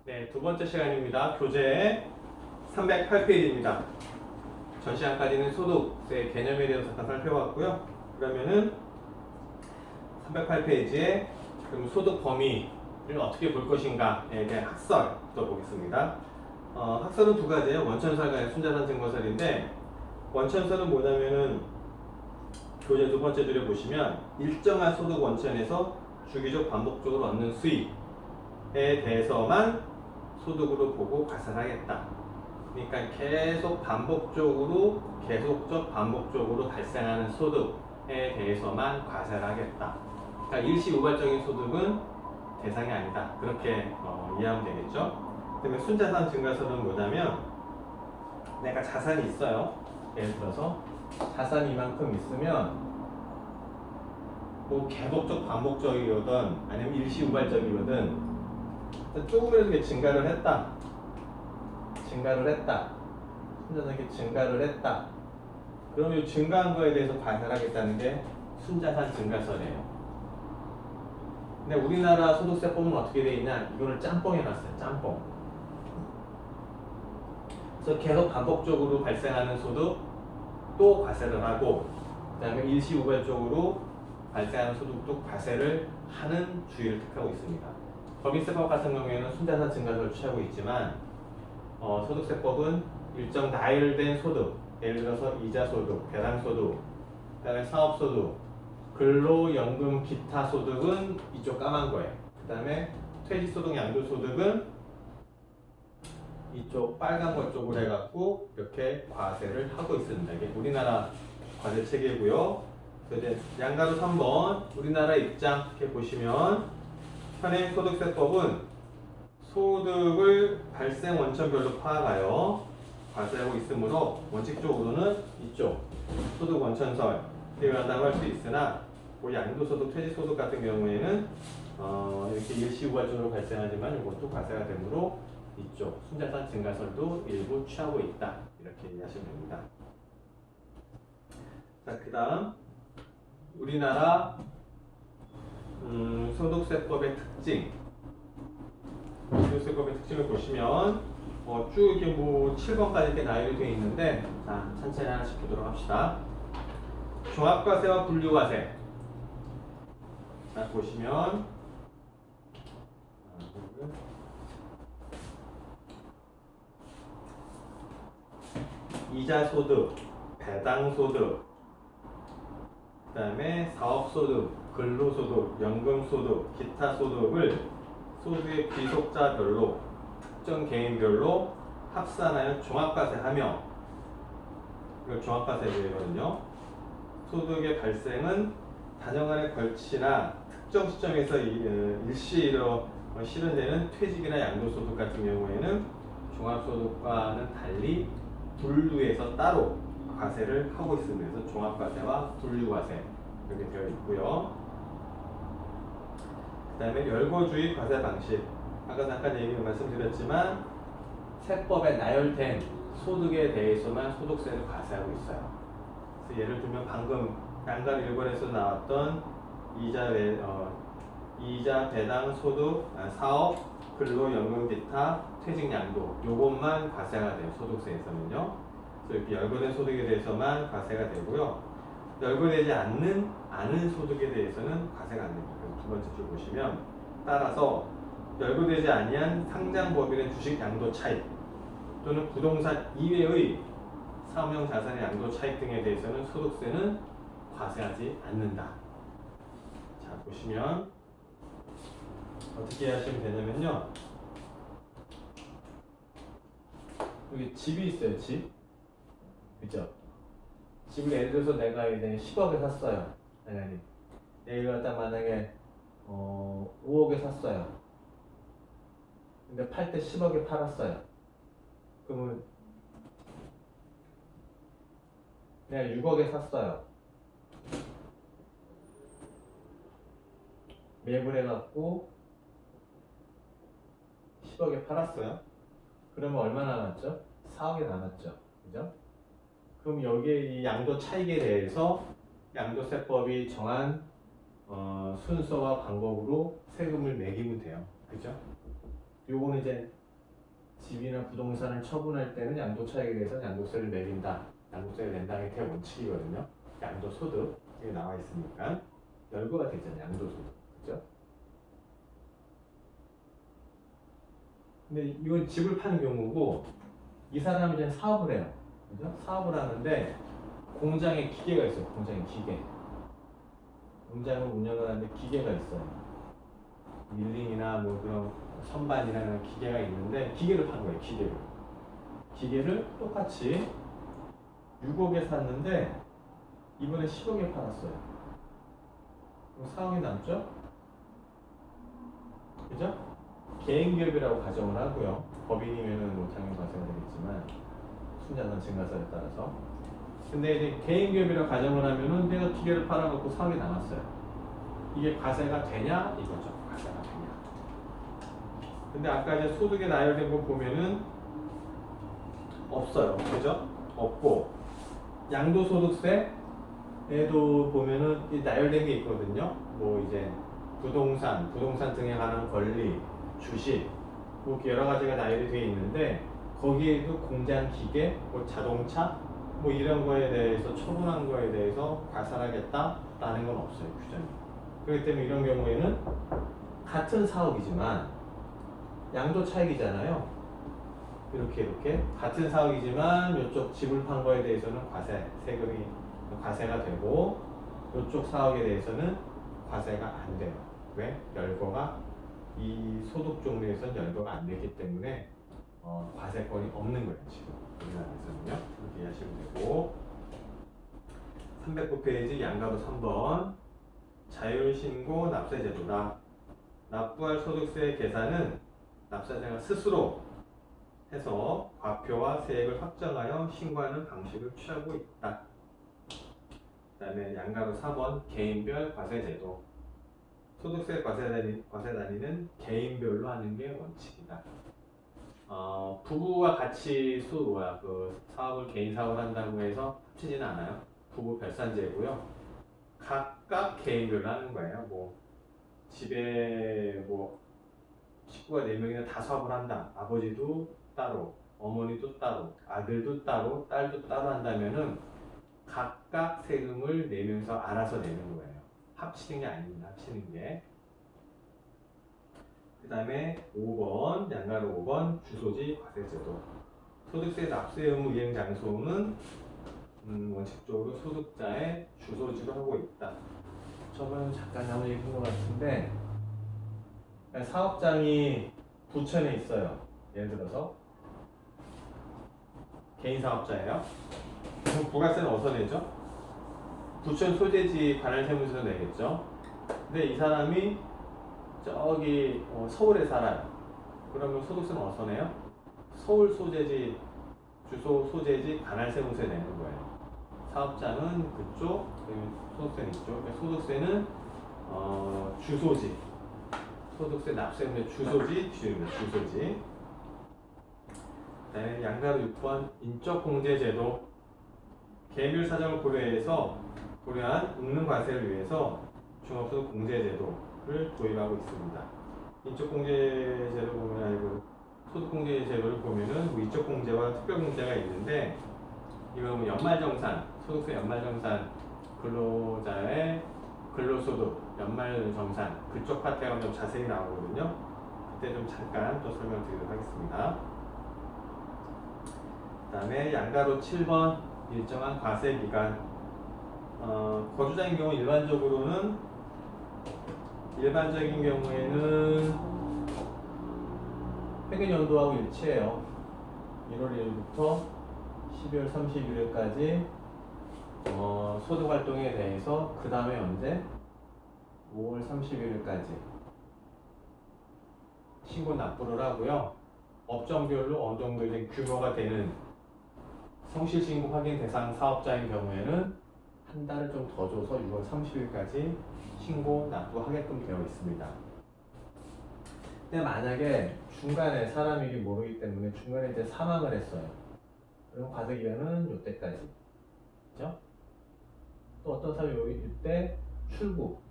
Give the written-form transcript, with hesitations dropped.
네, 두 번째 시간입니다. 교재 308페이지입니다. 전 시간까지는 소득세 개념에 대해서 잠깐 살펴봤고요. 그러면은 308페이지에 그럼 소득 범위를 어떻게 볼 것인가에 대한 학설부터 보겠습니다. 학설은 두 가지예요. 원천설과 순자산 증거설인데, 원천설은 뭐냐면은 교재 두 번째 줄에 보시면 일정한 소득 원천에서 주기적 반복적으로 얻는 수익에 대해서만 소득으로 보고 과세하겠다. 그러니까 계속 반복적으로 발생하는 소득에 대해서만 과세를 하겠다. 그러니까 일시우발적인 소득은 대상이 아니다. 그렇게 이해하면 되겠죠. 그다음에 순자산 증가설은 뭐냐면 내가 자산이 있어요. 예를 들어서 자산이 이만큼 있으면 뭐 계속적 반복적이거든 아니면 일시우발적이거든 조금이라도 증가를 했다. 순자산이 증가를 했다. 그럼 이 증가한 거에 대해서 과세를 하겠다는 게 순자산 증가설이에요. 근데 우리나라 소득세법은 어떻게 돼 있냐? 이거를 짬뽕 해놨어요. 짬뽕. 그래서 계속 반복적으로 발생하는 소득 또 과세를 하고, 그 다음에 일시우발적으로 발생하는 소득도 과세를 하는 주의를 택하고 있습니다. 법인세법 같은 경우에는 순자산 증가설을 취하고 있지만 소득세법은 일정 나열된 소득, 예를 들어서 이자소득, 배당소득, 그다음에 사업소득, 근로연금 기타 소득은 이쪽 까만 거예요. 그다음에 퇴직소득, 양도소득은 이쪽 빨간 거 쪽으로 해갖고 이렇게 과세를 하고 있습니다. 이게 우리나라 과세 체계고요. 그래서 이제 양가로 3번 우리나라 입장 이렇게 보시면 현행 소득세법은 소득을 발생 원천별로 파악하여 과세하고 있으므로 원칙적으로는 이쪽 소득 원천설 대응한다고 할 수 있으나 그 양도소득, 퇴직소득 같은 경우에는 이렇게 일시우발적으로 발생하지만 이것도 과세가 되므로 이쪽 순자산 증가설도 일부 취하고 있다. 이렇게 이해하시면 됩니다. 자, 그 다음 우리나라 소득세법의 특징. 소득세법의 특징을 보시면 쭉 이렇게 뭐 7번까지 이렇게 나열이 되어 있는데, 자, 천천히 하나씩 보도록 합시다. 종합과세와 분류과세. 자, 보시면 이자소득, 배당소득, 그 다음에 사업소득, 근로소득, 연금소득, 기타소득을 소득의 귀속자별로 특정 개인별로 합산하여 종합과세하며, 이걸 종합과세제거든요. 소득의 발생은 단연간에 걸치나 특정 시점에서 일시로 실현되는 퇴직이나 양도소득 같은 경우에는 종합소득과는 달리 분류해서 따로 과세를 하고 있습니다. 그래서 종합과세와 분류과세 이렇게 되어 있고요. 그 다음에 열거주의 과세 방식. 아까 잠깐 말씀드렸지만 세법에 나열된 소득에 대해서만 소득세를 과세하고 있어요. 그래서 예를 들면 방금 양가 1번에서 나왔던 이자, 배당, 소득, 사업, 근로, 연금, 기타, 퇴직, 양도 요것만 과세가 돼요. 소득세에서는요. 그래서 이렇게 열거된 소득에 대해서만 과세가 되고요. 열거되지 않은 소득에 대해서는 과세가 안 됩니다. 그래서 두 번째 줄 보시면 따라서 열거되지 아니한 상장법인의 주식 양도 차익 또는 부동산 이외의 사업용 자산의 양도 차익 등에 대해서는 소득세는 과세하지 않는다. 자, 보시면 어떻게 하시면 되냐면요. 여기 집이 있어요. 집. 그죠? 집을 예를 들어서 내가 이제 10억에 샀어요. 아니. 내가 갖다 만약에 5억에 샀어요. 근데 팔 때 10억에 팔았어요. 그러면 내가 6억에 샀어요. 매물해갖고 10억에 팔았어요. 그러면 얼마 남았죠? 4억에 남았죠. 그죠? 그럼 여기에 이 양도 차익에 대해서 양도세법이 정한 순서와 방법으로 세금을 매기면 돼요. 그죠? 요거는 이제 집이나 부동산을 처분할 때는 양도차익에 대해서 양도세를 매긴다. 양도세를 낸다는 게 대원칙이거든요. 양도소득 이게 나와 있으니까 열거가 되잖아요. 양도소득. 그죠? 근데 이건 집을 파는 경우고 이 사람이 이제 사업을 해요. 그죠? 사업을 하는데 공장에 기계가 있어요. 공장에 기계. 공장을 운영을 하는데 기계가 있어요. 밀링이나 뭐 그런 선반이나 그런 기계가 있는데 기계를 파는 거예요. 기계를 똑같이 6억에 샀는데 이번에 10억에 팔았어요. 그럼 4억이 남죠? 그죠? 개인기업이라고 가정을 하고요. 법인이면은 뭐 당연히 과세가 되겠지만 순자산 증가세에 따라서. 근데 이제 개인기업이라고 가정을 하면은 내가 기계를 팔아놓고 4억이 남았어요. 이게 과세가 되냐 이거죠. 과세가 되냐. 근데 아까 이제 소득에 나열된 거 보면은 없어요. 그죠? 없고 양도소득세에도 보면은 이 나열된 게 있거든요. 뭐 이제 부동산 등에 관한 권리, 주식, 뭐 여러 가지가 나열이 되어 있는데 거기에도 공장 기계, 뭐 자동차, 뭐 이런 거에 대해서 처분한 거에 대해서 과세하겠다라는 건 없어요. 규정이. 그렇기 때문에 이런 경우에는 같은 사업이지만 양도 차익이잖아요. 이렇게 같은 사업이지만 이쪽 집을 판 거에 대해서는 세금이 과세가 되고 이쪽 사업에 대해서는 과세가 안 돼요. 왜? 열거가 이 소득 종류에서는 열거가 안 됐기 때문에 과세권이 없는 거예요. 지금 우리나라에서는요. 그렇게 이해하시면 되고 309페이지 양가로 3번 자율신고 납세제도다. 납부할 소득세 계산은 납세자가 스스로 해서 과표와 세액을 확정하여 신고하는 방식을 취하고 있다. 그 다음에 양가로 4번 개인별 과세제도. 소득세 과세 단위는 개인별로 하는 게 원칙이다. 부부와 같이 사업을 개인 사업을 한다고 해서 합치지는 않아요. 부부 별산제고요. 각각 개인별로 하는 거예요. 뭐 집에 뭐 식구가 4명이나 다 사업을 한다. 아버지도 따로, 어머니도 따로, 아들도 따로, 딸도 따로 한다면은 각각 세금을 내면서 알아서 내는 거예요. 합치는 게 아닙니다. 합치는 게. 그 다음에 5번, 양가로 5번 주소지 과세제도. 소득세 납세 의무 이행 장소는 원칙적으로 소득자의 주소지로 하고 있다. 저번에 잠깐 한번 얘기한 것 같은데 사업장이 부천에 있어요. 예를 들어서 개인 사업자예요. 그럼 부가세는 어디서 내죠? 부천 소재지 관할세무서에서 내겠죠. 근데 이 사람이 저기 서울에 살아요. 그러면 소득세는 어디서 내요? 서울 소재지 주소 소재지 관할세무서에 내는 거예요. 사업장은 그쪽, 소득세는 이쪽. 그러니까 소득세는 주소지, 소득세 납세의 주소지 기준입니다. 주소지. 그다음에 양가로 6번 인적공제제도. 개별 사정을 고려한 ứng 과세를 위해서 종합소득 공제제도를 도입하고 있습니다. 인적공제제도 보면 소득공제제도를 보면은 뭐 인적공제와 특별공제가 있는데 이거는 뭐 연말정산, 소득세 연말정산, 근로자의 근로소득 연말정산 그쪽 파트가 좀 자세히 나오거든요. 그때 좀 잠깐 또 설명드리도록 하겠습니다. 그 다음에 양가로 7번 일정한 과세기간. 거주자인 경우 일반적인 경우에는 평균 연도하고 일치해요. 1월 1일부터 12월 31일까지 소득활동에 대해서 그 다음에 언제? 5월 31일까지 신고 납부를 하고요. 업종별로 어느 정도 이제 규모가 되는 성실신고 확인 대상 사업자인 경우에는 한 달을 좀 더 줘서 6월 30일까지 신고 납부하게끔 되어 있습니다. 근데 만약에 중간에 사람이 모르기 때문에 중간에 이제 사망을 했어요. 그럼 과세기간은 이때까지. 그죠? 또 어떤 사람이 이때 출국,